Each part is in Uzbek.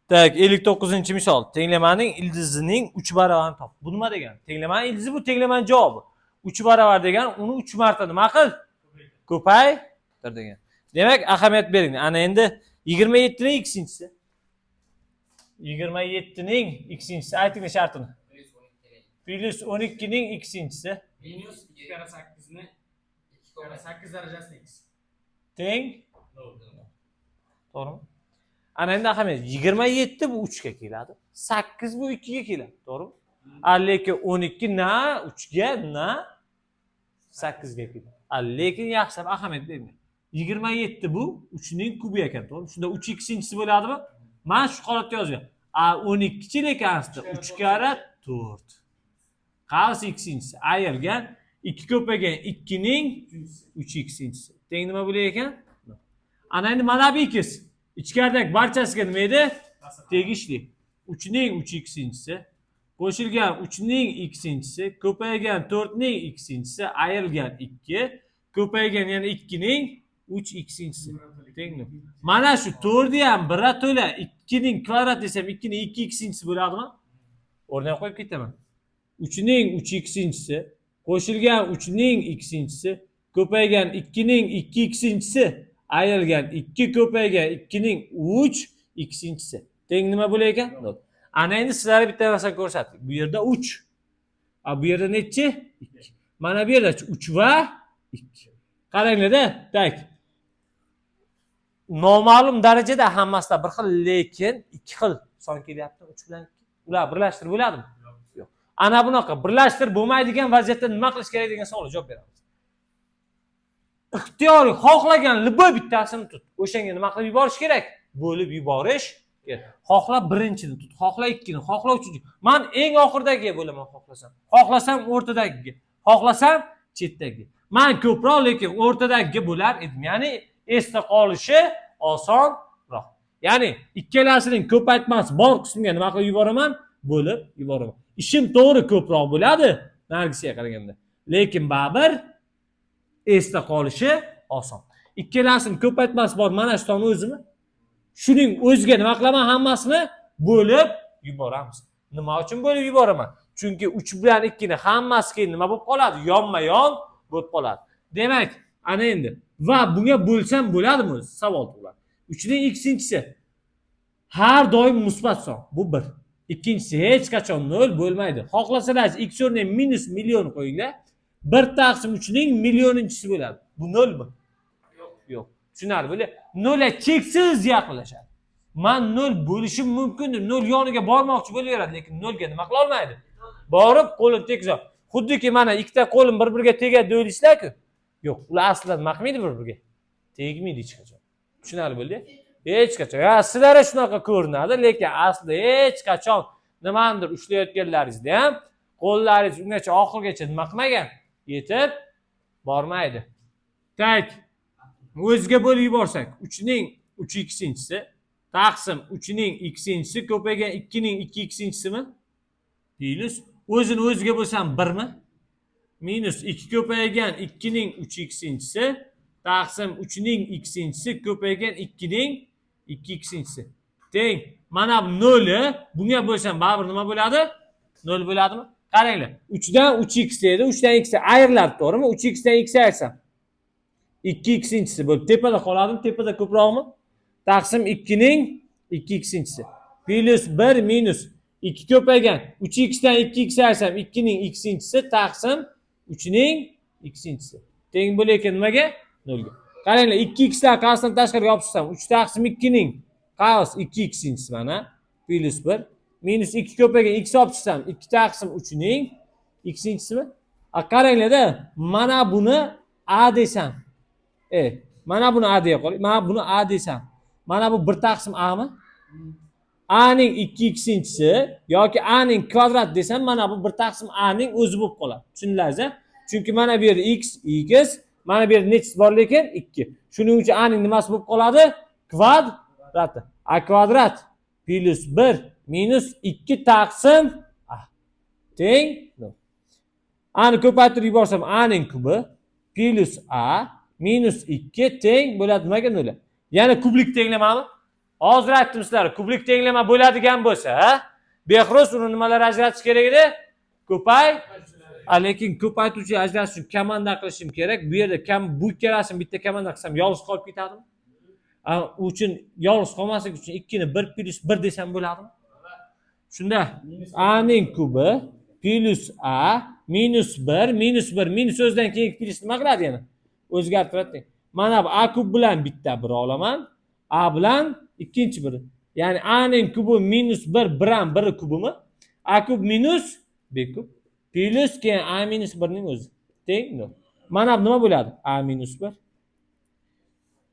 Tak, 59-misol. Tenglamaning ildizining 3 baravarini top. Bu nima degani? Tenglamaning ildizi bu tenglamaning javobi. 3 baravar degan, uni 3 marta nima qil? Ko'paytir degan. Demak, ahamiyat bering. Ana endi 27 ning ikkinchisi. 27 ning ikkinchisi. Ayting shartini. Plus 12 ning ikkinchisi. Minus 2 kare 8 ni 2 kare 8 darajasida x. Teng? To'g'rimi? Ana endi ahamiyat 27 bu 3 ga keladi. 8 bu 2 ga keladi. To'g'rimi? Lekin 12 na 3 ga na 8 ga keladi. Lekin yaxshilab ahamiyat bermang. 27 bu 3 ning kubi ekan, to'g'rimi? Shunda 3 ikkinchisi bo'ladimi? Men shu holatda yozgan. 12 chi lekin aslida 3 kare 4. Qaysi ikkinchisi? Ayirgan 2 ko'paygan 2 ning 3 ikkinchisi. Teng nima bo'lar ekan? Ana endi mana bu ikiz. Ichkaridagi barchasiga nima edi? Tegishli. 3 ning 3 ikkinchisi, qo'shilgan 3 ning ikkinchisi, ko'paygan 4 ning ikkinchisi, ayrilgan 2, ko'paygan yana 2 ning 3 ikkinchisi. Tengmi? Mana shu 4 ham 1 to'la 2 ning kvadrat desam 2 ning 2 ikkinchisi bo'ladimi? O'rnab qo'yib ketaman. 3 ning 3 ikkinchisi, qo'shilgan 3 ning ikkinchisi, ko'paygan 2 ning 2 ikkinchisi, ayrilgan 2 ko'paygan 2 ning 3 ikkinchisi. Teng nima bo'lar ekan? Ana endi sizlarga bitta narsani ko'rsatdik. Bu yerda 3. Bu yerda nechi? 2. Mana bu yerda 3 va 2. Qaranglar-da, tak. Noma'lum darajada hammasida bir xil, lekin 2 xil son kelyapti. 3 bilan 2. Ular birlashtirib bo'ladimi? Yo'q. Ana bunaqa birlashtirib bo'lmaydigan vaziyatda nima qilish kerak degan savolga javob beramiz. Ixtiyoriy xohlagan liboy bittasini tut. O'shanga nima qilib yuborish kerak? Bo'lib yuborish kerak. Xohla birinchini tut, xohla ikkini, xohla uchinchi. Men eng oxirdagiga bo'laman xohlasam. Xohlasam o'rtadagiga, xohlasam chetdagiga. Men ko'proq lekin o'rtadagiga bo'lar edim. Ya'ni esda qolishi osonroq. Ya'ni ikkalasining ko'paytmasi bor qismiga nima qilib yuboraman? Bo'lib yuboraman. Ishim to'g'ri ko'proq bo'ladi nargisiga qaraganda. Lekin baribir esda qolishi oson. Ikkalasining ko'paytmasi bor mana shu tomon o'zimi? Shuning o'ziga nima qilaman? Hammasini bo'lib yuboramiz. Nima uchun bo'lib yuboraman? Chunki 3 bilan 2 ni hammasi keyin nima bo'lib qoladi? Yonma-yon bo'lib qoladi. Demak, ana endi va bunga bo'lsam bo'ladimi? Savol tug'iladi. 3 ning ikkinchisi har doim musbat son. Bu 1. Ikkinchisi hech qachon 0 bo'lmaydi. Xohlasangiz x o'rniga minus million qo'yinglar. 1 taqsim 3 ning millioninchisi bo'ladi. Bu 0 mi? Yo'q. Tushunarli bo'la. 0 ga cheksiz yaqinlashadi. Men 0 bo'lishim mumkindir. 0 yoniga bormoqchi bo'laveradi, lekin 0 ga nima qila olmaydi? Borib qo'lini tegizadi. Xuddiki mana ikkita qo'lim bir-biriga tegadi deysizlar-ku. Yo'q, ular aslida nima qilmaydi bir-biriga? Tegmaydi hech qachon. Tushunarli bo'ldi? Hech qachon. Ya sizlarga shunaqa ko'rinadi, lekin aslida hech qachon nimandir ushlayotganlaringizda ham qo'llaringiz ungacha oxirgacha nima qilmagan? Yetib bormaydi. Tak. O'ziga bo'lib yuborsak, 3 ning 3 ikkinchisi taqsim 3 ning ikkinchisi ko'paygan 2 ning 2 ikkinchisimi? Deymiz. O'zini o'ziga bo'lsam 1 mi? Minus 2 ko'paygan 2 ning 3 ikkinchisi taqsim 3 ning ikkinchisi ko'paygan 2 ning 2 ikkinchisi. Teng. Mana bu 0 bunga bo'lsam baribir nima bo'ladi? 0 bo'ladimi? Qaranglar. 3 dan 3x edi, 3 dan x ayriladi, to'g'rimi? 3x dan x ayirsam 2 ikkinchisi bo'lib tepada qoladimi? Tepada ko'proqmi? Taqsim 2 ning 2 ikkinchisi. Plus 1 minus 2 ko'paygan 3x dan 2x ayirsam 2 ning ikkinchisi taqsim 3 ning ikkinchisi. Teng bo'lar ekan nimaga? 0 ga. Qaranglar, 2x dan qasdan tashqariga olib chiqsam 3 taqsim 2 ning qavs 2 ikkinchisi mana plus 1 minus 2 ko'paygan x olib chiqsam 2 taqsim 3 ning ikkinchisimi? Qaranglar-da, mana buni a desam. Mana buni a deya qo'ying. Mana buni a desam. Mana bu 1 taqsim a mi? A ning 2 ikkinchisi yoki a ning kvadrat desam, mana bu 1 taqsim a ning o'zi bo'lib qoladi. Tushundingizmi? Chunki mana bu yerda x, mana bu yerda nechisi bor lekin 2. Shuning uchun a ning nimasi bo'lib qoladi? Kvadrati. A kvadrat plus 1 minus 2 taqsim a. Teng 0. A ni ko'paytirib yuborsam a ning kubi plus a minus 2 teng bo'ladi nimaga 0. Yana kublik tenglamami? Hozir aytdim sizlarga, kublik tenglama bo'ladigan bo'lsa, Behruz uni nimalar ajratish kerak edi? Ko'pay. Lekin ko'paytuvchi ajratish uchun komanda qilishim kerak. Bu yerda bu ikkalasini bitta komanda qilsam yolg'iz qolib ketadimi? U uchun yolg'iz qolmaslik uchun 2 ni 1 plus 1 desam bo'ladimi? Shunda a ning kubi plus a minus 1 minus 1 minus o'zidan keyin plus nima qiladi yana? O'zgartiradi. Mana bu a kub bilan bitta bir olaman. A bilan ikkinchi biri. Ya'ni a ning kubi minus 1 bilan 1 kubimi? A kub minus b kub plus keyin a minus 1 ning o'zi. Teng 0. Mana bu nima bo'ladi? A minus 1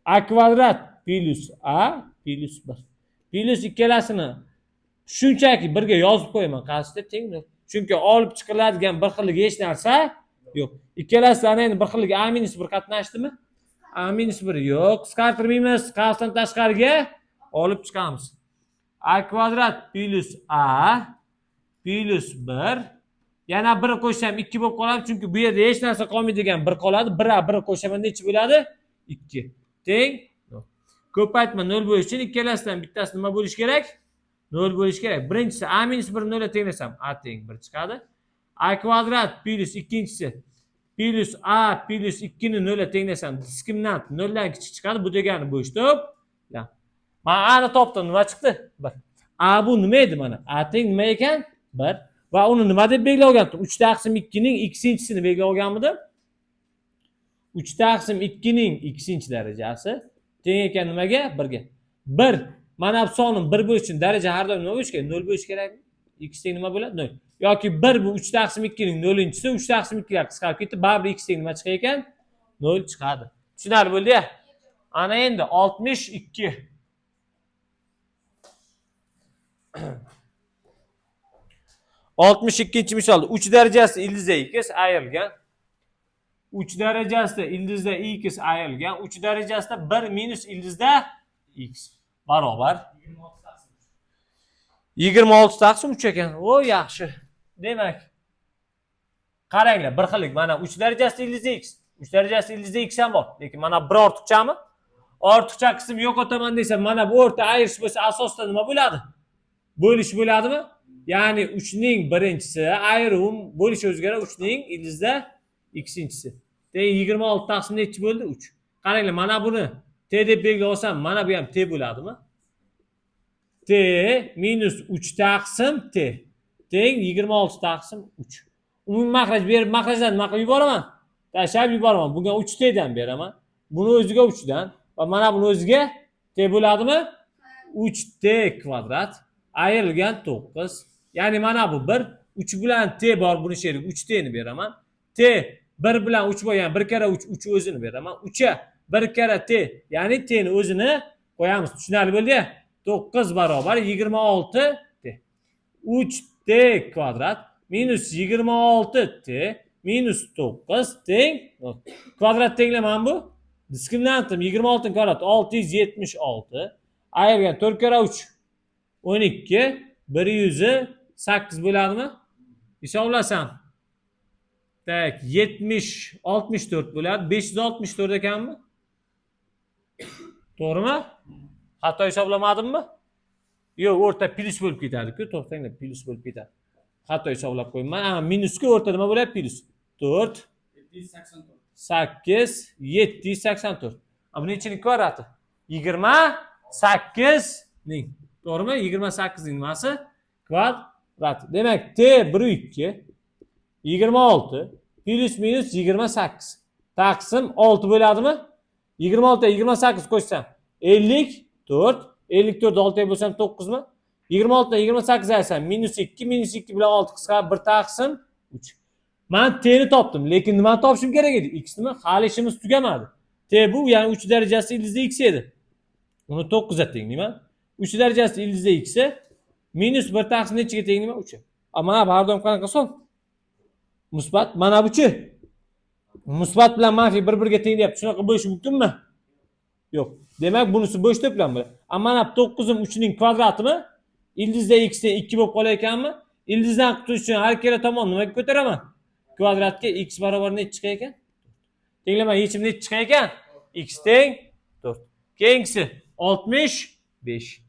a kvadrat plus a plus 1. Plus ikkalasini shunchaki birga yozib qo'yaman. Qarsida teng 0. Chunki olib chiqiladigan bir xilligi hech narsa yo'q. Ikkalasi ana endi bir xilligi a minus 1 qatnashdimi? A minus 1 yo'q. Qisqartirmaymiz. Qarsdan tashqariga olib chiqamiz. A kvadrat plus a plus 1. Yana 1 qo'shsam 2 bo'lib qoladi. Chunki bu yerda hech narsa qolmaydigan 1 qoladi. 1 qo'shaman necha bo'ladi? 2. Teng. Ko'paytma 0 bo'lish uchun ikkalasidan bittasi nima bo'lish kerak? 0 bo'lish kerak. Birinchisi a minus 1 0 ga tenglasam a teng 1 chiqadi. A kvadrat plus ikkinchisi plus a plus 2 ni 0 ga tenglasam diskriminant 0 dan kichik chiqadi. Bu degani bo'shto'p. Men a ni topdim. Nima chiqdi? 1. A bu nima edi mana? A teng nima ekan? 1. Va uni nima deb belgilab olgandim? 3 taqsim 2 ning x-chisini belgilab olganmidim? 3 taqsim 2 ning x-chi darajasi teng ekan nimaga? 1 ga. 1. Mana bu sonning 1 bo'lish uchun daraja har doim nima bo'lish kerak? 0 bo'lish kerakmi? X teng nima bo'ladi? 0. Yoki 1 bu 3 taqsim 2 ning 0-chisi 3 taqsim 2 ga qisqarib ketdi. Baribir x teng nima chiqar ekan? 0 chiqadi. Tushunarli bo'ldi-ya? Ana endi 62. Oltmish ikkinchi misolda 3 darajasida ildizda x ayrilgan. 3 darajasida ildizda x ayrilgan. 3 darajasida 1 minus ildizda x barobar 26 taqsim 3 ekan. O yaxshi. Demak, qaranglar, bir xillik. Mana 3 darajasida ildizda x. 3 darajasida ildizda x ham bor. Lekin mana bir ortiqchami? Ortiqcha qism yo'qotaman desam, mana bu o'rta ayirish bo'lsa, asosda nima bo'ladi? Bo'lish bo'ladimi? Ya'ni 3 ning birinchisi ayirib bo'lish o'zgara 3 ning ildizda x-inchisi. Teng 26 taqsim nechi bo'ldi? 3. Qaranglar, mana buni t deb belgilab olsam, mana bu ham t bo'ladimi? T minus 3 taqsim t. Teng 26 taqsim 3. Umumiy makraj berib, makrajdan nima qilib yuboraman? Tashlab yuboraman. Bunga 3t dan beraman. Buni o'ziga 3 dan va mana buni o'ziga t bo'ladimi? 3t kvadrat ayrilgan 9. Ya'ni mana bu 1, 3 bilan t bor, buni sherik 3t ni beraman. T 1 bilan 3 bor, ya'ni 1 kara 3, 3 o'zini beraman. 3 ga 1 kara t, ya'ni t ni o'zini qo'yamiz. Tushunarli bo'ldi-ya? 9 barobar 26 t. 3t kvadrat minus 26 t minus 9 teng kvadrat tenglaman bu. Diskriminantim 26 kvadrat 676 ayirgan 4 kara 3 12 108 bo'ladimi? Hisoblasam. Tak 70 64 bo'ladi. 564 ekanmi? To'g'rimi? Xato hisoblamadimmi? Yo'q, o'rta plus bo'lib ketadi-ku. To'xtanglar, plus bo'lib ketadi. Xato hisoblab qo'yman. Minusga o'rta nima bo'ladi? Plus 4 8 784. Bu nechining kvadrati? 28 ning. To'g'rimi? 28 ning nimasi? Kvadrat. Demak, t 1 2 26 plus minus 28 taqsim 6 bo'ladimi? 26 ga 28 qo'shsam 54. 54 6 ga bo'lsam 9 mi? 26 dan 28 ayrsam minus 2 minus 2 bilan 6 qisqarib 1 taqsim 3. Men t ni topdim, lekin nimani topishim kerak edi? X nimi? Hali ishimiz tugamadi. T bu, ya'ni 3 darajasi ildizda x edi. Uni 9 ga tenglayman. 3 darajasi ildizda x minus 1 taqsim nechiga tenglayman? 3 ga. Mana bu har doim qanaqa son? Musbat. Mana buchi. Musbat bilan manfiy bir-biriga teng deyapti. Shunaqa bo'lishi mumkinmi? Yo'q. Demak, bunisi bo'sh to'plam bo'ladi. Mana 9 im 3 ning kvadratimi? Ildizda x teng 2 bo'lib qolar ekanmi? Ildizdan qutulish uchun har ikkala tomon nimaga ko'taraman? Kvadratga x barobar necha chiqar ekan? Tenglaman yechim necha chiqar ekan? X teng 4. Keyingisi 64. 5.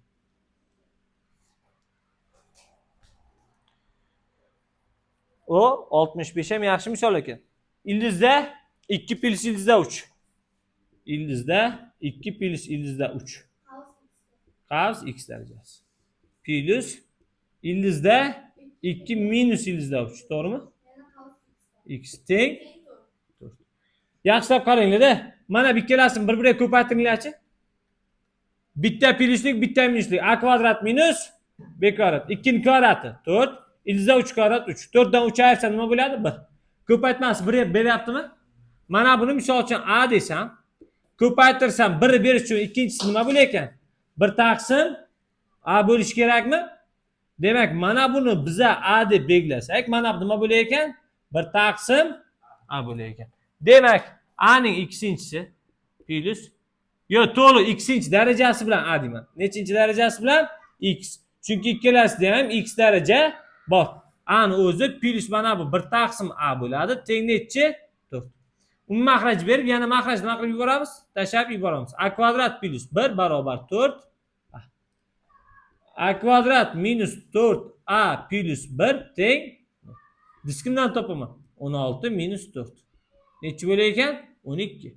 O 65 ham yaxshi misol ekan. Ildizda 2 plus ildizda 3. Ildizda 2 plus ildizda 3. Qavs x darajasi. Plus ildizda 2 minus ildizda 3. To'g'rimi? X teng 4. Yaxshilab qaranglar-da. Mana bu ikkalasini bir-biriga ko'paytiringlar-chi. Bitta plyuslik, bitta minuslik. A kvadrat minus b kvadrat. 2 ning kvadrati 4. Ildizda 3 kvadrat 3. 4 dan 3 ayirsa nima bo'ladi? 1. Ko'paytmasi 1 beryaptimi? Mana buni misol uchun A desam, ko'paytirsam 1 berish uchun ikkinchisi nima bo'lar ekan? 1 taqsim A bo'lish kerakmi? Demak, mana buni biza A deb belgilasak, mana bu nima bo'lar ekan? 1 taqsim A bo'lar ekan. Demak, A ning ikkinchisi plus to'g'ri ikkinchi darajasi bilan A deyman. Nechinchi darajasi bilan? X. Chunki ikkalasida ham x daraja bor. A ni o'zi plus mana bu 1 taqsim A bo'ladi. Teng nechi? 4. Uni mahraj berib, yana mahrajni nima qilib yuboramiz? Tashlab yuboramiz. A kvadrat plus 1 barobar 4. A kvadrat minus 4A plus 1 teng. Diskimdan topaman. 16 minus 4. Nechi bo'lar ekan? 12.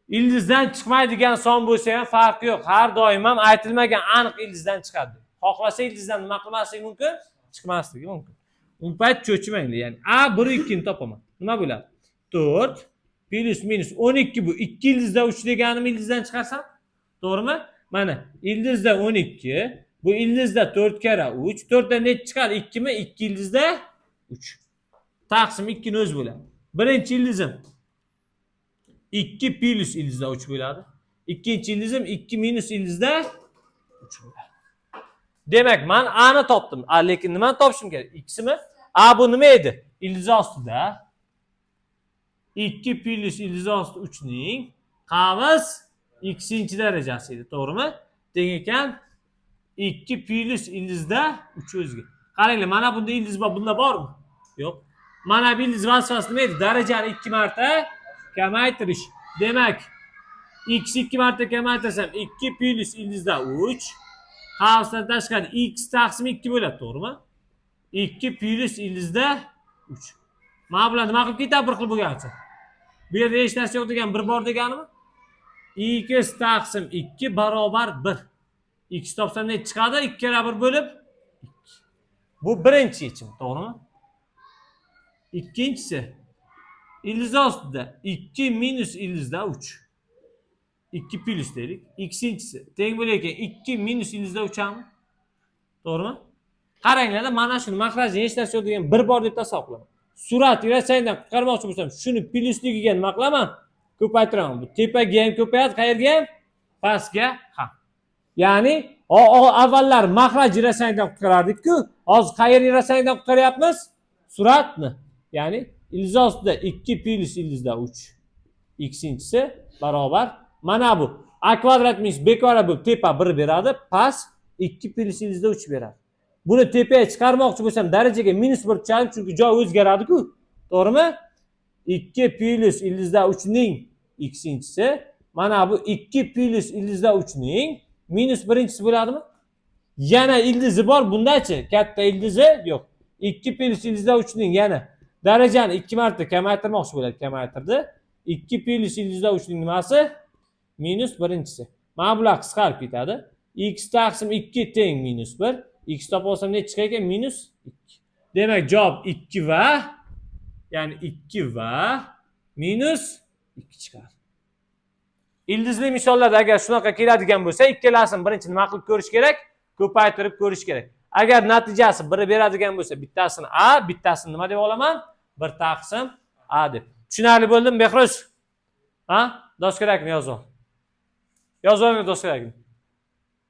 Ildizdan chiqmaydigan son bo'lsa ham farqi yo'q. Har doim ham aytilmagan aniq ildizdan chiqadi. Xohlasa ildizdan nima qilmasligi mumkin? Chiqmasligi mumkin. U payt cho'chimanglar. Ya'ni A 1 2 ni topaman. Nima bo'ladi? 4 plus minus 12 bu 2 ildizda 3 deganimni ildizdan chiqarsam, to'g'rimi? Mana ildizda 12, bu ildizda 4 kara 3. 4 dan necha chiqadi? 2 mi? 2 ildizda 3. Taqsim 2 ni o'zi bo'ladi. Birinchi ildizim 2 plus ildizda 3 bo'ladi. Ikkinchi ildizim 2 minus ildizda 3 bo'ladi. Demak, men A ni topdim. Lekin nimani topishim kerak? X mi? A bu nima edi? Ildiz ostida 2 plus ildiz osti 3 ning qavs x-inchi darajasi edi, to'g'rimi? Teng ekan 2 plus ildizda 3 o'ziga. Qaranglar, mana bunda ildiz bor, bunda bormi? Yo'q. Mana bu ildiz vazifasi nima edi? Darajani 2 marta kamaytirish. Demak, x 2 marta kamaytirsam 2 plus ildizda 3 qavsdan tashqari x taqsim 2 bo'ladi, to'g'rimi? 2 plus ildizda 3. Mana bular nima qilib ketadi bir xil bo'lgancha? Bu yerda hech narsa yo'q degan bir bor deganimi? X taqsim 2 barobar 1. X topsam ne chiqadi? 2 kira 1 bo'lib 2. Bu birinchi yechim, to'g'rimi? Ikkinchisi ildiz ostida 2 minus ildizda 3. 2 plus dedik. Ikkinchisi teng bo'lar ekan 2 minus ildizda 3 ham. To'g'rimi? Qaranglar, mana shuni mahrajni hech narsa yo'q degan bir bor deb tasavvur qilaman. Surat rasaydan qutqarmoqchi bo'lsam, shuni plyusligiga nima qilaman? Ko'paytiraman. Bu tepaga ham ko'payadi, qayerga ham? Pastga ham. Ya'ni avvallar mahraj rasaydan qutqarardik-ku, hozir qayerga rasaydan qutqaryapmiz? Suratni. Ya'ni ildiz ostida 2 plus ildizda 3. Ikkinchisi barobar mana bu a kvadrat minus b kvadrat bo'lib tepa 1 beradi, past 2 plus ildizda 3 beradi. Buni tepaga chiqarmoqchi bo'lsam darajaga minus 1 tushadi, chunki joy o'zgaradi-ku. To'g'rimi? 2 plus ildizda 3 ning ikkinchisi, mana bu 2 plus ildizda 3 ning minus birinchisi bo'ladimi? Yana ildizi bor, bundachi katta ildizi yo'q. 2 plus ildizda 3 ning yana darajani 2 marta kamaytirmoqchi bo'ladi, kamaytirdi. 2 plus ildizda 3 ning nimasi? Minus birinchisi. Mana bular qisqarib ketadi. X taqsim 2 teng minus 1. X topib olsam ne chiqar ekan? Minus 2. Demak, javob 2 va ya'ni 2 va minus 2 chiqadi. Ildizli misollarda agar shunaqa keladigan bo'lsa, ikkalasini birinchi nima qilib ko'rish kerak? Ko'paytirib ko'rish kerak. Agar natijasi 1 beradigan bo'lsa, bittasini A, bittasini nima deb olaman? 1 taqsim A deb. Tushunarli bo'ldimi, Behruz? Ha? Doskarakni yozib ol. Yozib oling doskarakni.